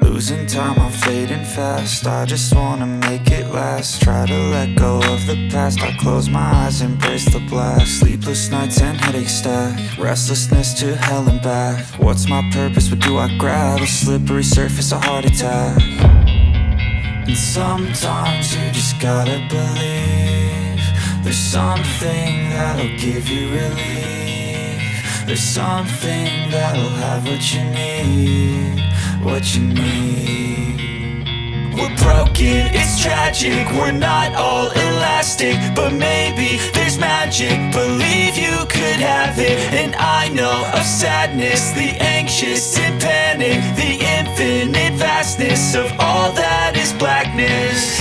Losing time, I'm fading fast. I just wanna make it last. Try to let go of the past. I close my eyes, embrace the blast. Sleepless nights and headaches stack. Restlessness to hell and back. What's my purpose? What do I grab? A slippery surface, a heart attack. And sometimes you just gotta believe there's something that'll give you relief. There's something that'll have what you need, what you need. We're broken, it's tragic, we're not all elastic, but maybe there's magic. Believe you could have it. And I know of sadness, the anxious and panic, the infinite vastness of all that is blackness.